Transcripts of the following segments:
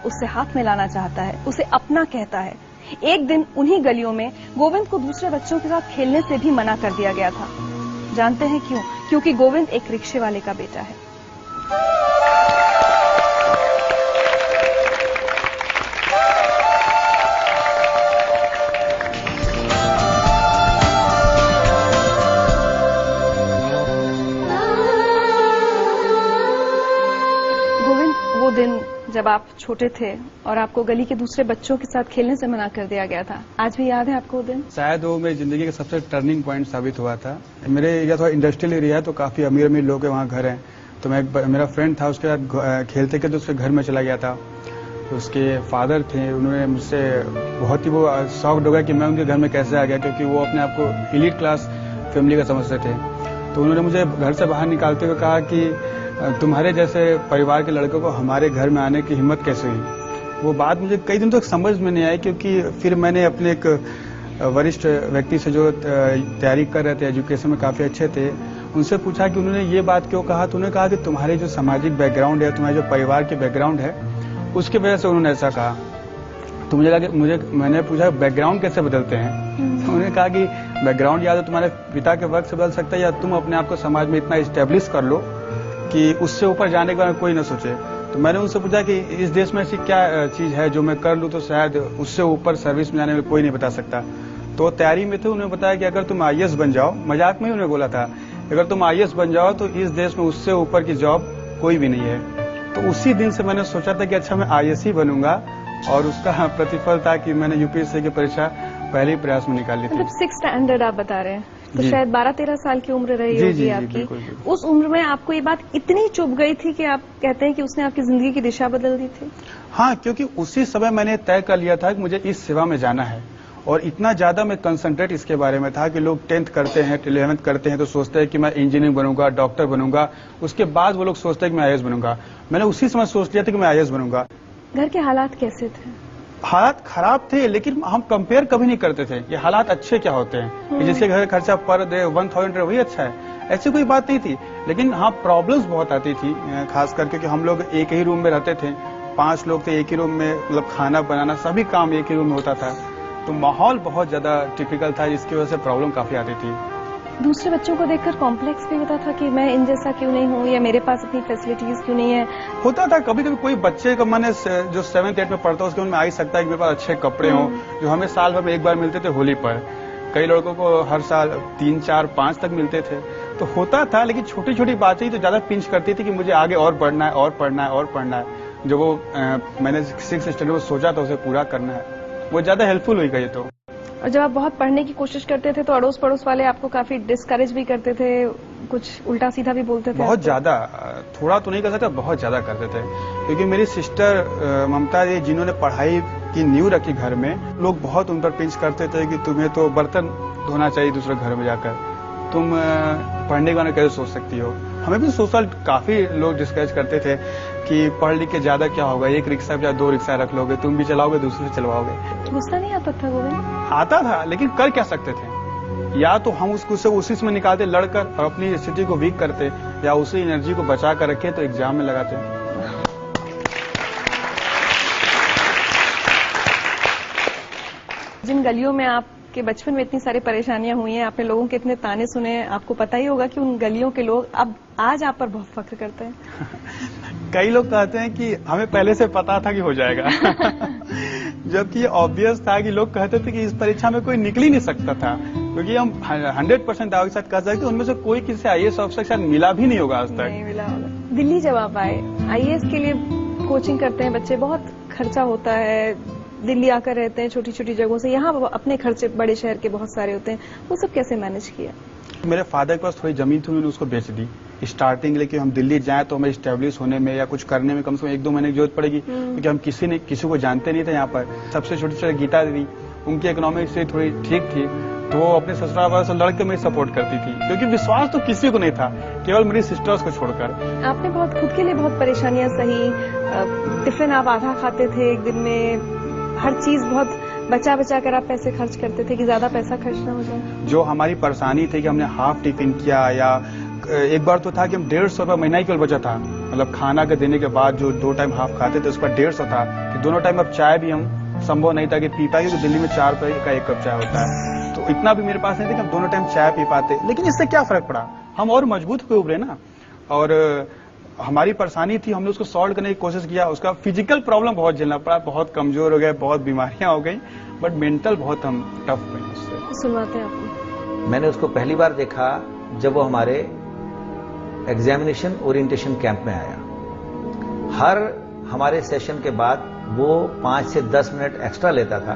उससे हाथ मिलाना चाहता है, उसे अपना कहता है। एक दिन उन्हीं गलियों में गोविंद को दूसरे बच्चों के साथ खेलने से भी मना कर दिया गया था। जानते हैं क्यों? क्योंकि गोविंद एक रिक्शे वाले का बेटा है। वो दिन जब आप छोटे थे और आपको गली के दूसरे बच्चों के साथ खेलने से मना कर दिया गया था, आज भी याद है आपको वो दिन? शायद वो मेरी जिंदगी का सबसे टर्निंग पॉइंट साबित हुआ था। मेरे एरिया थोड़ा इंडस्ट्रियल एरिया है, तो काफी अमीर अमीर लोग के वहाँ घर हैं। तो मेरा फ्रेंड था, उसके साथ खेलते खेलते उसके घर में चला गया था। तो उसके फादर थे, उन्होंने मुझसे बहुत ही वो शॉक्ड हो गया कि मैं उनके घर में कैसे आ गया, क्योंकि वो अपने आप को एलीट क्लास फैमिली का समझते थे। तो उन्होंने मुझे घर से बाहर निकालते हुए कहा कि तुम्हारे जैसे परिवार के लड़कों को हमारे घर में आने की हिम्मत कैसे हुई। वो बात मुझे कई दिन तक समझ में नहीं आई, क्योंकि फिर मैंने अपने एक वरिष्ठ व्यक्ति से जो तैयारी कर रहे थे, एजुकेशन में काफी अच्छे थे, उनसे पूछा कि उन्होंने ये बात क्यों कहा। तो उन्होंने कहा कि तुम्हारे जो सामाजिक बैकग्राउंड है, तुम्हारे जो परिवार के बैकग्राउंड है, उसकी वजह से उन्होंने ऐसा कहा। तो मुझे लगा मैंने पूछा बैकग्राउंड कैसे बदलते हैं। तो उन्होंने कहा कि बैकग्राउंड या तो तुम्हारे पिता के वक्त से बदल सकता है, या तुम अपने आप को समाज में इतना इस्टेब्लिश कर लो कि उससे ऊपर जाने के बारे में कोई न सोचे। तो मैंने उनसे पूछा कि इस देश में ऐसी क्या चीज है जो मैं कर लूं तो शायद उससे ऊपर सर्विस में जाने में कोई नहीं बता सकता। तो तैयारी में थे, उन्होंने बताया कि अगर तुम आईएएस बन जाओ, मजाक में ही उन्होंने बोला था, अगर तुम आईएएस बन जाओ तो इस देश में उससे ऊपर की जॉब कोई भी नहीं है। तो उसी दिन से मैंने सोचा था कि अच्छा मैं आईएएस ही बनूंगा, और उसका प्रतिफल था कि मैंने यूपीएससी की परीक्षा पहले ही प्रयास में निकाल ली थी। मतलब 6th स्टैंडर्ड आप बता रहे हैं, तो शायद 12-13 साल की उम्र रही होगी आपकी। बिल्कुल। उस उम्र में आपको ये बात इतनी चुभ गई थी कि आप कहते हैं कि उसने आपकी जिंदगी की दिशा बदल दी थी? हाँ, क्योंकि उसी समय मैंने तय कर लिया था कि मुझे इस सेवा में जाना है, और इतना ज्यादा मैं कंसंट्रेट इसके बारे में था कि लोग 10th करते हैं, 11th करते हैं तो सोचते हैं कि मैं इंजीनियर बनूंगा, डॉक्टर बनूंगा, उसके बाद वो लोग सोचते हैं कि मैं आईएएस बनूंगा। मैंने उसी समय सोच लिया था कि मैं आईएएस बनूंगा। घर के हालात कैसे थे? हालात खराब थे, लेकिन हम कंपेयर कभी नहीं करते थे कि हालात अच्छे क्या होते हैं, कि जिसके घर खर्चा पर डे 1000 वही अच्छा है, ऐसी कोई बात नहीं थी। लेकिन हाँ, प्रॉब्लम्स बहुत आती थी, खास करके कि हम लोग एक ही रूम में रहते थे, 5 लोग थे एक ही रूम में, मतलब खाना बनाना सभी काम एक ही रूम में होता था। तो माहौल बहुत ज्यादा टिपिकल था, जिसकी वजह से प्रॉब्लम काफी आती थी। दूसरे बच्चों को देखकर कॉम्प्लेक्स भी होता था कि मैं इन जैसा क्यों नहीं हूँ, या मेरे पास इतनी फैसिलिटीज क्यों नहीं है? होता था कभी कभी। कोई बच्चे का मन जो 7th 8th में पढ़ता है, उसके मन में आ ही सकता है कि मेरे पास अच्छे कपड़े हों, जो हमें साल भर में एक बार मिलते थे होली पर। कई लड़कों को हर साल 3, 4, 5 तक मिलते थे। तो होता था, लेकिन छोटी छोटी बातें ही तो ज्यादा पिंच करती थी कि मुझे आगे और पढ़ना है, और पढ़ना है, और पढ़ना है। जो वो मैंने 6th स्टैंडर्ड में सोचा था उसे पूरा करना है, वो ज्यादा हेल्पफुल हुई गई। तो और जब आप बहुत पढ़ने की कोशिश करते थे तो अड़ोस पड़ोस वाले आपको काफी डिस्करेज भी करते थे, कुछ उल्टा सीधा भी बोलते थे? बहुत ज्यादा, थोड़ा तो नहीं कर सकता, बहुत ज्यादा करते थे। क्योंकि मेरी सिस्टर ममता जी, जिन्होंने पढ़ाई की नींव रखी घर में, लोग बहुत उन पर पिंच करते थे कि तुम्हें तो बर्तन धोना चाहिए दूसरे घर में जाकर, तुम पढ़ने के बारे में कैसे सोच सकती हो। हमें भी सोशल काफी लोग डिस्करेज करते थे कि पढ़ लिख के ज्यादा क्या होगा, एक रिक्शा या 2 रिक्शा रख लोगे, तुम भी चलाओगे, दूसरे से चलवाओगे। गुस्सा नहीं आता था गोविंद? आता था, लेकिन कर क्या सकते थे। या तो हम उसको उसी में निकालते लड़कर और अपनी स्थिति को वीक करते, या उसी एनर्जी को बचा कर रखे तो एग्जाम में लगाते। जिन गलियों में आपके बचपन में इतनी सारी परेशानियां हुई हैं, आपने लोगों के इतने ताने सुने, आपको पता ही होगा कि उन गलियों के लोग अब आज आप पर बहुत फख्र करते हैं। कई लोग कहते हैं कि हमें पहले से पता था कि हो जाएगा। जबकि ये ऑब्वियस था कि लोग कहते थे कि इस परीक्षा में कोई निकल ही नहीं सकता था, क्योंकि हम 100% दावे के साथ कह सकते उनमें से कोई किसी आईएएस ऑफिसर के साथ मिला भी नहीं होगा आज तक। नहीं मिला होगा। दिल्ली जब आप आए, आईएएस के लिए कोचिंग करते हैं बच्चे, बहुत खर्चा होता है, दिल्ली आकर रहते हैं छोटी छोटी जगहों से, यहाँ अपने खर्चे बड़े शहर के बहुत सारे होते हैं, वो सब कैसे मैनेज किया? मेरे फादर के पास थोड़ी जमीन थी, उन्होंने उसको बेच दी स्टार्टिंग, लेकिन हम दिल्ली जाएं तो हमें स्टेब्लिश होने में या कुछ करने में कम से कम 1-2 महीने की जरूरत पड़ेगी, क्योंकि हम किसी को जानते नहीं थे यहाँ पर। सबसे छोटी छोटी गीता दीदी, उनकी इकोनॉमिक से थोड़ी ठीक थी, तो वो अपने ससुराल वालों से लड़के मेरी सपोर्ट करती थी, क्योंकि विश्वास तो किसी को नहीं था, केवल मेरी सिस्टर्स को छोड़कर। आपने बहुत खुद के लिए बहुत परेशानियां सही, टिफिन आप आधा खाते थे एक दिन में, हर चीज बहुत बचा बचा कर आप पैसे खर्च करते थे कि ज्यादा पैसा खर्च ना हो जाए। जो हमारी परेशानी थी कि हमने हाफ टिफिन किया, या एक बार तो था कि हम 150 रुपये महीना ही केवल बचा था, मतलब खाना के देने के बाद जो 2 टाइम हाफ खाते थे उसका 150 था कि दोनों टाइम अब चाय भी हम संभव नहीं था कि पी पाए, क्योंकि दिल्ली में 4 रुपए का 1 कप चाय होता है, तो इतना भी मेरे पास नहीं था कि हम दोनों टाइम चाय पी पाते। लेकिन इससे क्या फर्क पड़ा, हम और मजबूत हुए उभरे ना, और हमारी परेशानी थी, हमने उसको सॉल्व करने की कोशिश किया। उसका फिजिकल प्रॉब्लम बहुत झेलना पड़ा, बहुत कमजोर हो गए, बहुत बीमारियां हो गई, बट मेंटल बहुत हम टफ हुए उससे। सुनवाते हैं आपको। मैंने उसको पहली बार देखा जब वो हमारे एग्जामिनेशन ओरिएंटेशन कैंप में आया। हर हमारे सेशन के बाद वो 5 से 10 मिनट एक्स्ट्रा लेता था,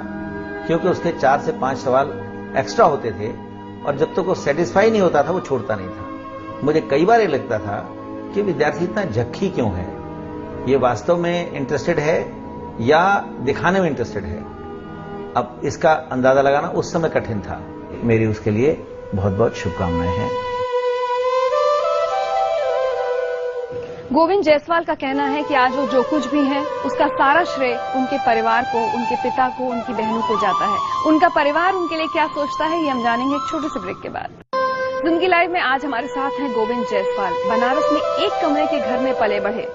क्योंकि उसके 4 से 5 सवाल एक्स्ट्रा होते थे, और जब तक वो सेटिस्फाई नहीं होता था वो छोड़ता नहीं था। मुझे कई बार ये लगता था कि विद्यार्थी इतना झक्की क्यों है, ये वास्तव में इंटरेस्टेड है या दिखाने में इंटरेस्टेड है। अब इसका अंदाजा लगाना उस समय कठिन था। मेरी उसके लिए बहुत बहुत शुभकामनाएं हैं। गोविंद जायसवाल का कहना है कि आज वो जो कुछ भी है उसका सारा श्रेय उनके परिवार को, उनके पिता को, उनकी बहनों को जाता है। उनका परिवार उनके लिए क्या सोचता है ये हम जानेंगे एक छोटे से ब्रेक के बाद। जिंदगी लाइव में आज हमारे साथ हैं गोविंद जायसवाल। बनारस में एक कमरे के घर में पले बढ़े,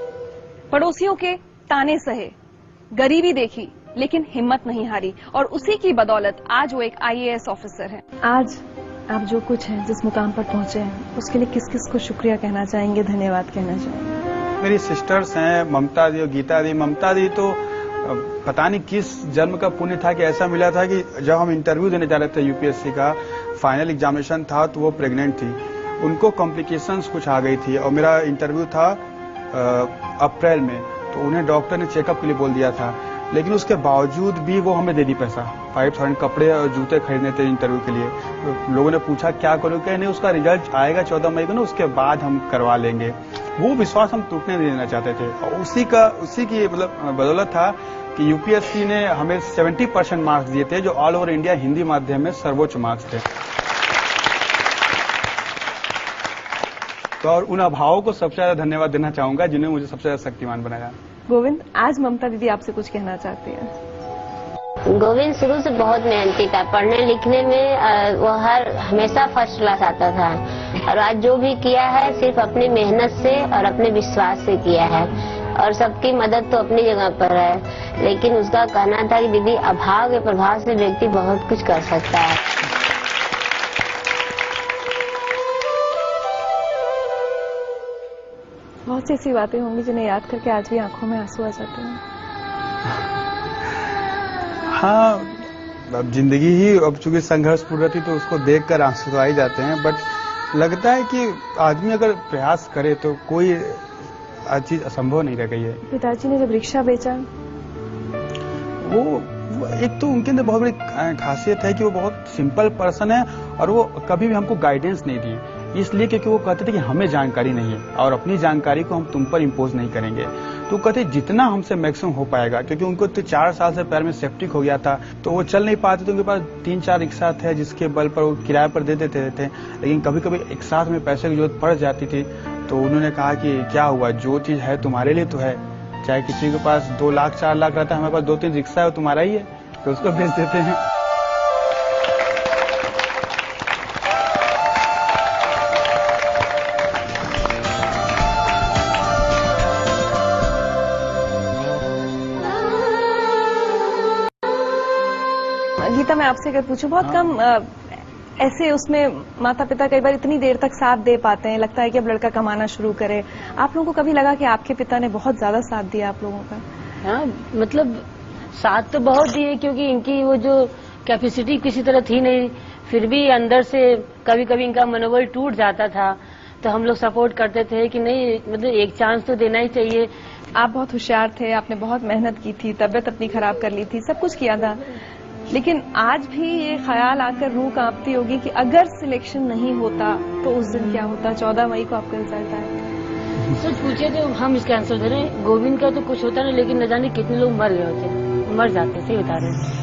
पड़ोसियों के ताने सहे, गरीबी देखी लेकिन हिम्मत नहीं हारी, और उसी की बदौलत आज वो एक IAS ऑफिसर हैं। आज आप जो कुछ हैं, जिस मुकाम पर पहुंचे हैं, उसके लिए किस किस को शुक्रिया कहना चाहेंगे, धन्यवाद कहना चाहेंगे? मेरी सिस्टर्स हैं ममता दी और गीता दी। ममता दी तो पता नहीं किस जन्म का पुण्य था कि ऐसा मिला था कि जब हम इंटरव्यू देने जा रहे थे UPSC का फाइनल एग्जामिनेशन था, तो वो प्रेग्नेंट थी, उनको कॉम्प्लिकेशंस कुछ आ गई थी, और मेरा इंटरव्यू था अप्रैल में, तो उन्हें डॉक्टर ने चेकअप के लिए बोल दिया था। लेकिन उसके बावजूद भी वो हमें दे दी पैसा, 5000 कपड़े और जूते खरीदने थे इंटरव्यू के लिए। तो लोगों ने पूछा क्या करो, क्या नहीं, उसका रिजल्ट आएगा 14 मई को ना, उसके बाद हम करवा लेंगे। वो विश्वास हम टूटने नहीं देना चाहते थे, और उसी की मतलब बदौलत था कि UPSC ने हमें 70% मार्क्स दिए थे, जो ऑल ओवर इंडिया हिंदी माध्यम में सर्वोच्च मार्क्स थे। तो और उन अभावों को सबसे ज्यादा धन्यवाद देना चाहूंगा जिन्होंने मुझे सबसे ज्यादा शक्तिमान बनाया। गोविंद, आज ममता दीदी आपसे कुछ कहना चाहती हैं। गोविंद शुरू से बहुत मेहनती था, पढ़ने लिखने में वो हमेशा फर्स्ट क्लास आता था, और आज जो भी किया है सिर्फ अपनी मेहनत से और अपने विश्वास से किया है, और सबकी मदद तो अपनी जगह पर है। लेकिन उसका कहना था कि दीदी अभाव के प्रभाव से व्यक्ति बहुत कुछ कर सकता है। बहुत सी ऐसी बातें होंगी जिन्हें याद करके आज भी आंखों में आंसू आ जाते हैं। हाँ, अब जिंदगी ही अब चूंकि संघर्षपूर्ण रहती तो उसको देखकर आंसू तो आ ही जाते हैं, बट लगता है कि आदमी अगर प्रयास करे तो कोई चीज असंभव नहीं रह गई है। पिताजी ने जब रिक्शा बेचा, वो एक तो उनके अंदर बहुत बड़ी खासियत है कि वो बहुत सिंपल पर्सन है, और वो कभी भी हमको गाइडेंस नहीं दी, इसलिए क्योंकि वो कहते थे कि हमें जानकारी नहीं है और अपनी जानकारी को हम तुम पर इम्पोज नहीं करेंगे। तो कहते जितना हमसे मैक्सिमम हो पाएगा, क्योंकि उनको तो 4 साल से पैर में सेप्टिक हो गया था, तो वो चल नहीं पाते, तो उनके पास 3-4 रिक्शा थे जिसके बल पर वो किराए पर दे देते थे। लेकिन कभी कभी एक साथ में पैसे की जरूरत पड़ जाती थी, तो उन्होंने कहा कि क्या हुआ, जो चीज है तुम्हारे लिए तो है, चाहे किसी के पास 2 लाख 4 लाख रहता है, हमारे पास 2-3 रिक्शा है, वो तुम्हारा ही है, तो उसको भेज देते हैं। गीता, मैं आपसे अगर पूछूं, बहुत कम ऐसे उसमें माता पिता कई बार इतनी देर तक साथ दे पाते हैं, लगता है कि अब लड़का कमाना शुरू करे। आप लोगों को कभी लगा कि आपके पिता ने बहुत ज्यादा साथ दिया आप लोगों का? हाँ, मतलब साथ तो बहुत दिए, क्योंकि इनकी वो जो कैपेसिटी किसी तरह थी नहीं, फिर भी अंदर से कभी कभी इनका मनोबल टूट जाता था, तो हम लोग सपोर्ट करते थे कि नहीं, मतलब एक चांस तो देना ही चाहिए। आप बहुत होशियार थे, आपने बहुत मेहनत की थी, तबियत अपनी खराब कर ली थी, सब कुछ किया था, लेकिन आज भी ये ख्याल आकर रूह कांपती होगी कि अगर सिलेक्शन नहीं होता तो उस दिन क्या होता। 14 मई को आपका रिजल्ट आया। सच पूछे तो हम इसका आंसर दे रहे हैं, गोविंद का तो कुछ होता नहीं, लेकिन न जाने कितने लोग मर गए होते, मर जाते, सही बता रहे हैं।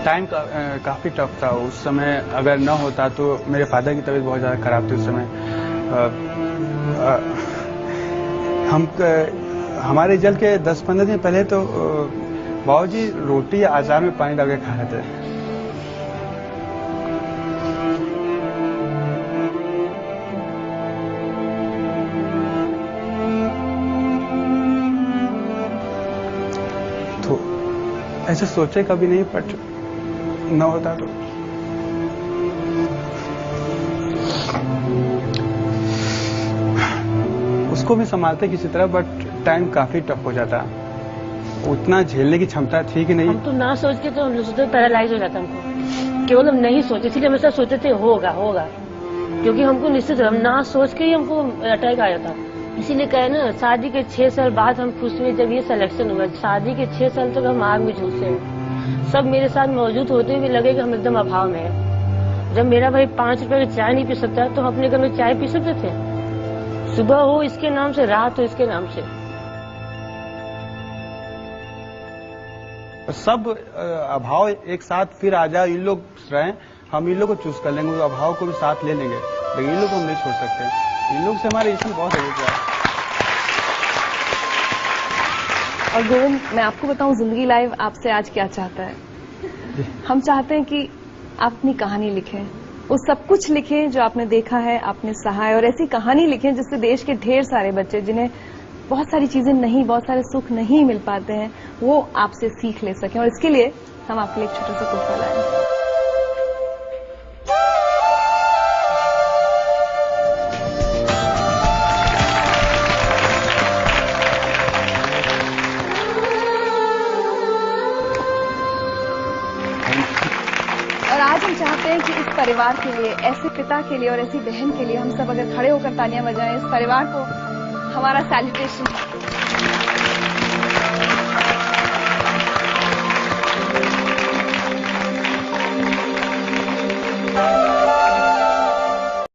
टाइम काफी टफ था उस समय। अगर न होता तो मेरे फादर की तबीयत बहुत ज्यादा खराब थी उस समय। हमारे रिजल्ट के 10-15 दिन पहले तो बाबूजी रोटी या अचार में पानी डाल के खा रहे थे। तो ऐसे सोचे कभी नहीं, बट न होता तो उसको भी संभालते किसी तरह, बट टाइम काफी टफ हो जाता। उतना झेलने की क्षमता थी कि नहीं। हम तो ना सोच के तो हम सोचते पैरालाइज हो जाता हमको, केवल हम नहीं सोचे, इसलिए हमेशा सोचते थे होगा होगा, क्योंकि हमको निश्चित हम ना सोच के ही हमको अटैक आया था। इसीलिए कहे ना, शादी के 6 साल बाद हम खुश हुए जब ये सिलेक्शन हुआ। शादी के 6 साल तक हम आग में झुलसे हैं। सब मेरे साथ मौजूद होते हुए लगे कि हम एकदम अभाव में है। जब मेरा भाई 5 रुपए की चाय नहीं पी सकता तो हम अपने घर में चाय पी सकते थे। सुबह हो इसके नाम से, रात हो इसके नाम से। सब अभाव एक साथ फिर आ जाए, इन लोग रहे, हम इन लोग को चूज कर लेंगे, वो अभाव को भी साथ ले लेंगे, लेकिन इन लोग को हम नहीं छोड़ सकते। इन लोग से हमारे इसमें बहुत है। और गोविंद, मैं आपको बताऊं, जिंदगी लाइव आपसे आज क्या चाहता है। हम चाहते हैं कि आप अपनी कहानी लिखें, वो सब कुछ लिखें जो आपने देखा है, आपने सहा है, और ऐसी कहानी लिखें जिससे देश के ढेर सारे बच्चे जिन्हें बहुत सारी चीजें नहीं, बहुत सारे सुख नहीं मिल पाते हैं, वो आपसे सीख ले सकें। और इसके लिए हम आपके लिए एक छोटा सा तोहफा लाए। और आज हम चाहते हैं कि इस परिवार के लिए, ऐसे पिता के लिए और ऐसी बहन के लिए हम सब अगर खड़े होकर तालियां बजाएं, इस परिवार को हमारा सैल्यूटेशन।